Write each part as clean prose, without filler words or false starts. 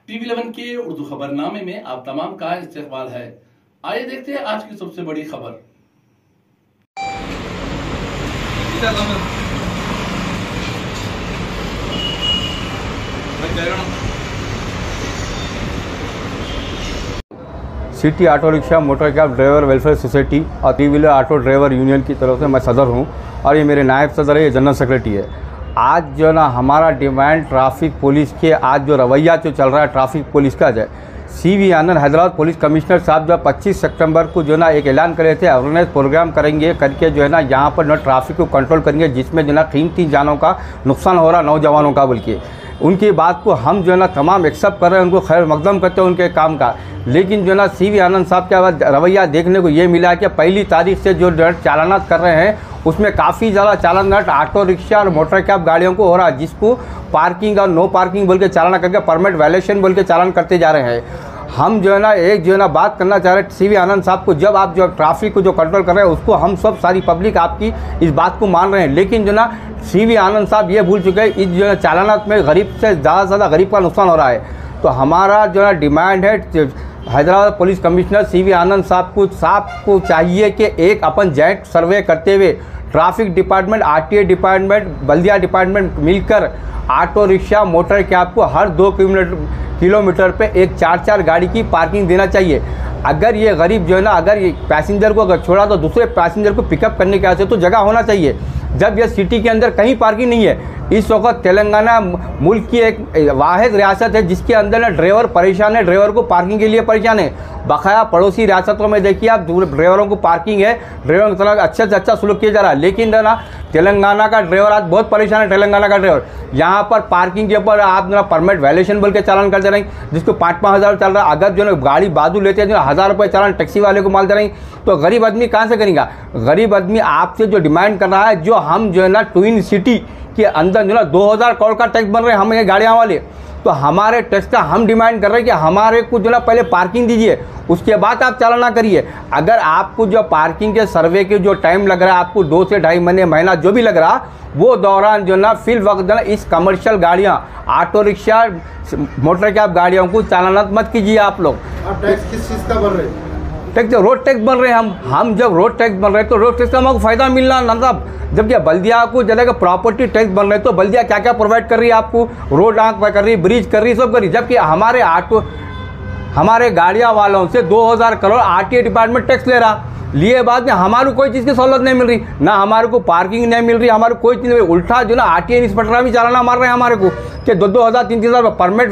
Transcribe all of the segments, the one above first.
TV11 के उर्दू खबरनामे में आप तमाम का इस्तकबाल है। आइए देखते हैं आज की सबसे बड़ी खबर। City auto rickshaw motor cab driver welfare society और 3 व्हीलर ऑटो ड्राइवर यूनियन की तरफ से मैं सदर हूं और ये मेरे नायब सदर है, ये जनरल सेक्रेटरी है। आज जो है ना हमारा डिमांड ट्रैफिक पुलिस के आज जो रवैया जो चल रहा है ट्रैफिक पुलिस का जो CV आनंद हैदराबाद पुलिस कमिश्नर साहब जो 25 सितंबर को जो है ना एक ऐलान करे थे अवेयरनेस प्रोग्राम करेंगे करके जो है ना यहाँ पर जो ट्रैफिक को कंट्रोल करेंगे, जिसमें जो है ना कीमती जानों का नुकसान हो रहा नौजवानों का। बल्कि उनकी बात को हम जो है ना तमाम एक्सेप्ट कर रहे हैं, उनको खैर मकदम करते हैं उनके काम का। लेकिन जो है ना CV आनंद साहब का रवैया देखने को ये मिला कि पहली तारीख से जो चालानात कर रहे हैं उसमें काफ़ी ज़्यादा चालानात ऑटो रिक्शा और मोटर कैब गाड़ियों को हो रहा है, जिसको पार्किंग और नो पार्किंग बोल के चालान करके परमिट वायलेशन बोल के चालान करते जा रहे हैं। हम जो है ना एक जो है ना बात करना चाह रहे हैं CV आनंद साहब को, जब आप जो ट्रैफिक को जो कंट्रोल कर रहे हैं उसको हम सब सारी पब्लिक आपकी इस बात को मान रहे हैं, लेकिन जो ना CV आनंद साहब ये भूल चुके हैं इस जो है चालानात में गरीब से ज़्यादा गरीब का नुकसान हो रहा है। तो हमारा जो है डिमांड है हैदराबाद पुलिस कमिश्नर CV आनंद साहब को चाहिए कि एक अपन जॉइंट सर्वे करते हुए ट्रैफिक डिपार्टमेंट, RTA डिपार्टमेंट, बल्दिया डिपार्टमेंट मिलकर ऑटो रिक्शा मोटर कैब को हर 2 किलोमीटर पे एक 4-4 गाड़ी की पार्किंग देना चाहिए। अगर ये गरीब जो है ना अगर ये पैसेंजर को अगर छोड़ा तो दूसरे पैसेंजर को पिकअप करने के वास्ते तो जगह होना चाहिए। जब ये सिटी के अंदर कहीं पार्किंग नहीं है, इस वक्त तेलंगाना मुल्क की एक वाहिद रियासत है जिसके अंदर ना ड्राइवर परेशान है, ड्राइवर को पार्किंग के लिए परेशान है। बकाया पड़ोसी रियासतों में देखिए आप ड्राइवरों को पार्किंग है, ड्राइवरों की तरह अच्छे से अच्छा सलूक किया जा रहा है, लेकिन ना तेलंगाना का ड्राइवर आज बहुत परेशान है। तेलंगाना का ड्राइवर यहाँ पर पार्किंग के ऊपर आप ना परमिट वायलेशन बोल के चालान कर दे रहे हैं, जिसको 5-5 हज़ार चल रहा है। अगर जो है गाड़ी बाजू लेते हैं जो 1000 रुपये चालान टैक्सी वाले को माल दे रहे हैं, तो गरीब आदमी कहाँ से करेगा? गरीब आदमी आपसे जो डिमांड कर रहा है, जो हम जो है ना ट्विन सिटी के अंदर जो ना 2000 करोड़ का टैक्स बन रहे हैं हम ये गाड़ियाँ वाले, तो हमारे टैक्स का हम डिमांड कर रहे हैं कि हमारे को जो ना पहले पार्किंग दीजिए, उसके बाद आप चालाना करिए। अगर आपको जो पार्किंग के सर्वे के जो टाइम लग रहा है आपको 2 से ढाई महीना जो भी लग रहा, वो दौरान जो ना फिल वक्त जो ना इस कमर्शियल गाड़ियाँ ऑटो रिक्शा मोटर कैब गाड़ियों को चालाना मत कीजिए आप लोग। आप टैक्स किस चीज़ का भर रहे हैं? टैक्स रोड टैक्स बन रहे हैं हम जब रोड टैक्स बन रहे हैं तो रोड टैक्स का हमको फ़ायदा मिलना ना साहब। जब ये बल्दिया को जगह प्रॉपर्टी टैक्स बन रहे हैं तो बल्दिया क्या क्या प्रोवाइड कर रही है आपको? रोड आंख कर रही, ब्रिज कर रही, सब कर रही, जबकि हमारे गाड़ियाँ वालों से 2000 करोड़ RTA डिपार्टमेंट टैक्स ले रहा। लिए बाद में हमारे कोई चीज़ की सहूलत नहीं मिल रही, ना हमारे को पार्किंग नहीं मिल रही, हमारे कोई चीज़ नहीं। उल्टा जो ना RTA इंस्पेक्टर भी चालाना मार रहे हैं हमारे को कि 2-2 हज़ार 3-3 परमिट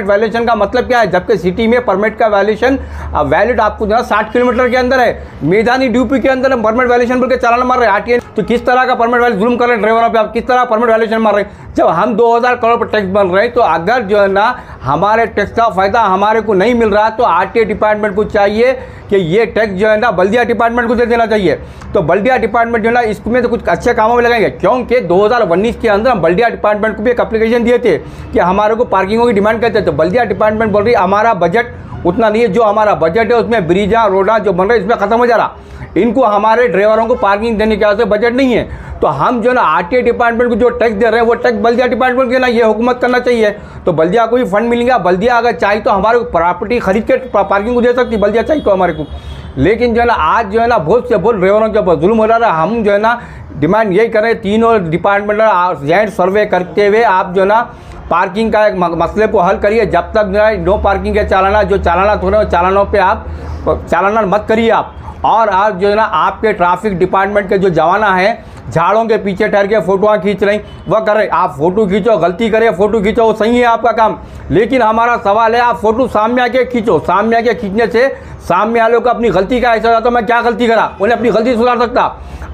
वायलेशन का मतलब क्या है? जबकि सिटी में परमिट का वायलेशन वैलिड आपको जो है 60 किलोमीटर के अंदर है, मैदानी ड्यूपी के अंदर परमिट वायलेशन बोल के चालाना मार रहे हैं RTA। तो किस तरह का परमिट वायलेशन जुल्म कर रहे हैं ड्राइवरों पे? आप किस तरह परमिट वायलेशन मार रहे हैं? जब हम 2000 करोड़ पर टैक्स बन रहे हैं, तो अगर जो है ना हमारे टैक्स का फायदा हमारे को नहीं मिल रहा तो RTA डिपार्टमेंट को चाहिए कि ये टैक्स जो है ना बल्दिया डिपार्टमेंट को दे देना चाहिए। तो बल्दिया डिपार्टमेंट जो है ना इसमें तो कुछ अच्छे कामों में लगाएंगे, क्योंकि 2019 के अंदर हम बल्दिया डिपार्टमेंट को भी एक एप्लीकेशन दिए थे कि हमारे को पार्किंगों की डिमांड करते थे। तो बल्दिया डिपार्टमेंट बोल रही हमारा बजट उतना नहीं है, जो हमारा बजट है उसमें ब्रिजा रोडा जो बन रहे हैं इसमें खत्म हो जा रहा, इनको हमारे ड्राइवरों को पार्किंग देने के वास्ते बजट नहीं है। तो हम जो ना RTA डिपार्टमेंट को जो टैक्स दे रहे हैं वो टैक्स बल्दिया डिपार्टमेंट को ना ये हुकूमत करना चाहिए। तो बल्दिया को भी फंड मिलेगा, बल्दिया अगर चाहिए तो हमारे को प्रॉपर्टी खरीद के पार्किंग को दे सकती, बल्दिया चाहिए तो हमारे को। लेकिन जो है ना आज जो है ना बहुत से बहुत ड्राइवरों के ऊपर जुल्म हो रहा है। हम जो है ना डिमांड यही कर रहे हैं, तीनों डिपार्टमेंट जॉइंट सर्वे करते हुए आप जो है ना पार्किंग का एक मसले को हल करिए। जब तक जो है नो पार्किंग के चालाना जो चालाना हो रहे चालानों पे आप चालाना मत करिए आप। और आज जो है ना आपके ट्रैफिक डिपार्टमेंट के जो जवाना हैं झाड़ों के पीछे ठहर के फोटोआँ खींच रही, वह कर रहे। आप फोटो खींचो, गलती करे फोटो खींचो, वो सही है आपका काम, लेकिन हमारा सवाल है आप फोटो सामने आके खींचो। सामने आके खींचने से सामने वालों को अपनी गलती का एहसास होता, मैं क्या गलती करा, उन्हें अपनी गलती सुधार सकता।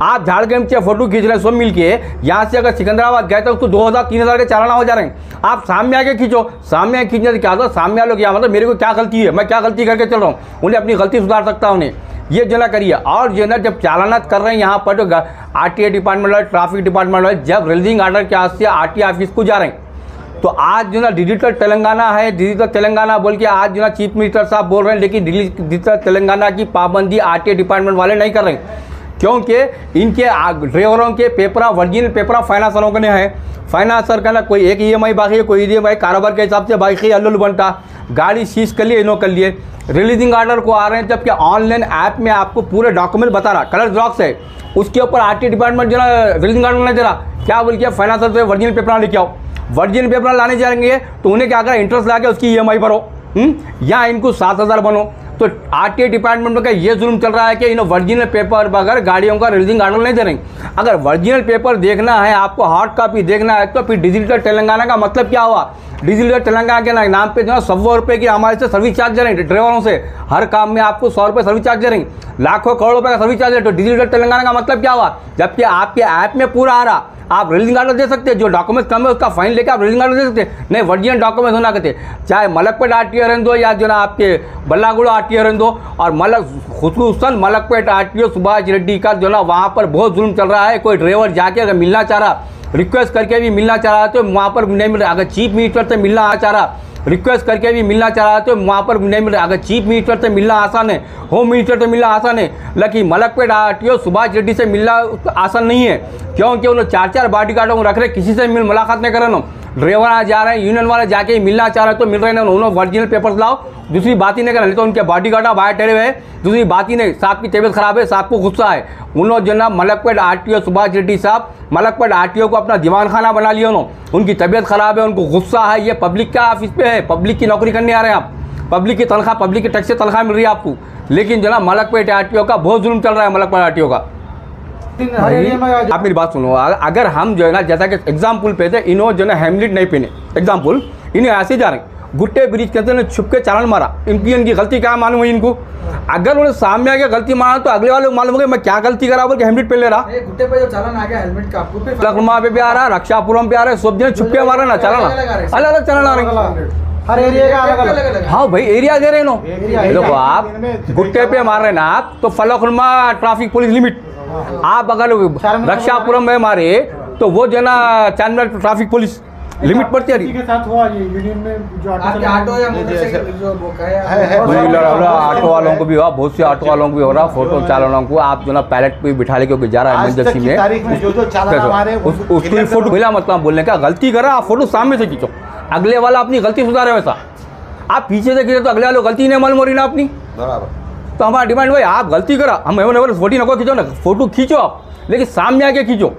आप झाड़ के नीचे फोटो खींच रहे सब मिल के, यहाँ से अगर सिकंदराबाद गए तो उसको 2000-3000 के चालाना हो जा रहे हैं। आप सामने आके खींचो, सामने आके खींचने से क्या होता, सामने वालों क्या मतलब मेरे को क्या गलती है, मैं क्या गलती करके चल रहा हूँ, उन्हें अपनी गलती सुधार सकता उन्हें। ये जो ना करिए। और जो ना जब चालाना कर रहे हैं यहाँ पर जो RTA डिपार्टमेंट वाले ट्रैफिक डिपार्टमेंट वाले जब रिलीजिंग ऑर्डर के आज से RTA ऑफिस को जा रहे हैं, तो आज जो ना डिजिटल तेलंगाना है, डिजिटल तेलंगाना बोल के आज जो ना चीफ मिनिस्टर साहब बोल रहे हैं, लेकिन डिजिटल तेलंगाना की पाबंदी RTA डिपार्टमेंट वाले नहीं कर रहे हैं। क्योंकि इनके ड्राइवरों के पेपर ओरिजिनल पेपर फाइनेंसरों के हैं। फाइनेंसर का ना कोई एक EMI बाकी है, कोई EMI कारोबार के हिसाब से बाकी अल्लुल बनता। गाड़ी सीज कर लिए, इन्हों कर लिए, रिलीजिंग ऑर्डर को आ रहे हैं, जबकि ऑनलाइन ऐप में आपको पूरे डॉक्यूमेंट बता रहा, कलर ज़ेरॉक्स है, उसके ऊपर RT डिपार्टमेंट जो है रिलीजिंग ऑर्डर नहीं दे रहा, क्या बोल के फाइनेंसर से ओरिजिनल पेपर लेके आओ। ओरिजिनल पेपर लाने जाएंगे तो उन्हें क्या करा, इंटरेस्ट ला के उसकी EMI भरो, या इनको 7,000 बनो। तो RTA डिपार्टमेंट का ये जुल्म चल रहा है कि इन ओरिजिनल पेपर बगैर गाड़ियों का रिलीजिंग ऑर्डर नहीं दे रहे। अगर ओरिजिनल पेपर देखना है, आपको हार्ड कॉपी देखना है, तो फिर डिजिटल तेलंगाना का मतलब क्या हुआ? डिजिटल तेलंगाना के नाम पे जो है 100 रुपये की हमारे से सर्विस चार्ज दे रहे हैं ड्राइवरों से, हर काम में आपको 100 रुपये सर्विस चार्ज दे रहे हैं, लाखों करोड़ रुपये का सर्विस चार्ज है। तो डिजिटल तेलंगाना का मतलब क्या हुआ? जबकि आपके ऐप में पूरा आ रहा, आप रिलीजिंग ऑर्डर दे सकते हैं, जो डॉक्यूमेंट्स कम है उसका फाइन लेकर आप रिलीजिंग ऑर्डर दे सकते हैं। नहीं, ओरिजिनल डॉक्यूमेंट्स होना कहते, चाहे मलकपेट RTO रहने दो या जो ना आपके बल्लागुड़ा RTO रहने दो, और खुसूसन मलकपेट RTO सुभाष रेड्डी का जो ना वहाँ पर बहुत जुल्म चल रहा है। कोई ड्राइवर जाके अगर मिलना चाह रहा, रिक्वेस्ट करके भी मिलना चाह रहा है तो वहाँ पर नहीं मिल रहा। अगर चीफ मिनिस्टर से मिलना चाह रहा, रिक्वेस्ट करके भी मिलना चाह रहा है तो वहाँ पर नहीं मिल रहा। अगर चीफ मिनिस्टर से मिलना आसान है, होम मिनिस्टर से मिलना आसान है, लेकिन मलकपेट RTO सुभाष रेड्डी से मिलना आसान नहीं है, क्योंकि उन्होंने 4-4 बॉडीगार्डों को रख रहे, किसी से मुलाकात नहीं कर रहे। ड्राइवर आ जा रहे हैं, यूनियन वाले जाके मिलना चाह रहे हैं तो मिल रहे हैं, उन्होंने ओरिजिनल पेपर्स लाओ, दूसरी बात ही नहीं कर रहे। तो उनके बॉडीगार्ड बाहर ठहरे हुए हैं, दूसरी बात ही नहीं, साहब की तबीयत खराब है, साहब को गुस्सा है। उन्होंने जो ना मलकपेट RTO सुभाष रेड्डी साहब मलकपेट RTO को अपना दीवान खाना बना लिया उन्होंने। उनकी तबीयत खराब है, उनको गुस्सा है, ये पब्लिक का ऑफिस पे है, पब्लिक की नौकरी करने आ रहे हैं आप, पब्लिक की तनख्वाह, पब्लिक के टैक्स से तनख्वाह मिल रही है आपको, लेकिन जो ना मलकपेट RTO का बहुत जुल्म चल रहा है। मलकपेट RTO का आप मेरी बात सुनो, अगर हम जो है ना, जैसा कि एग्जाम्पल पे थे, इन्होंने जो ना हेमलेट नहीं पहने, एग्जाम्पल इन्हें ऐसे जा रहे गुट्टे ब्रिज के अंदर छुप के चालान मारा, इनकी गलती क्या मालूम हुई इनको? अगर उन्हें सामने आके गलती मारा तो अगले वाले को मालूम हो मैं क्या गलती करा बोल के हेलमेट पहन ले रहा। गुट्टे पे जो चालान आ गया हेलमेट का, आपको लखमा पे भी आ रहा, रक्षापुरम पे आ रहा है, सब दिन छुप के मारा ना चालान, अलग अलग चालान आ रहे, हर एरिया का अलग अलग। हाँ भाई, एरिया दे रहे हैं। देखो आप गुट्टे पे मार रहे ना आप, तो फलकनुमा ट्रैफिक पुलिस लिमिट, आप अगर रक्षापुरम में मारे तो वो जो ना चांदमेल ट्रैफिक पुलिस लिमिट पड़ती है। के साथ हुआ ये यूनियन में जो ऑटो या मोटरसाइकिल जो ऑटो वालों को भी हुआ, बहुत से ऑटो वालों को भी हो रहा, फोटो चालानों को आप जो ना पैलेट पे बिठा लेके जा रहा है इमरजेंसी में, उसको फोटो मिला, मतलब बोलने का गलती करा, आप फोटो सामने से खींचो, अगले वाला अपनी गलती सुधारे, वैसा आप पीछे से खींचे तो अगले वाले गलती नहीं मालूम हो रही ना अपनी। तो हमारा डिमांड भाई, आप गलती करा, हम फोटो नको खींचो ना, फोटो खींचो आप, लेकिन सामने आके खींचो।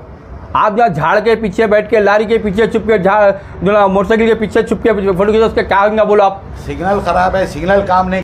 आप जहाँ झाड़ के पीछे बैठ के, लारी के पीछे छुप के, जो ना मोटरसाइकिल के पीछे छुप के फोटो खींचो, उसके क्या बोलो आप? सिग्नल खराब है, सिग्नल काम नहीं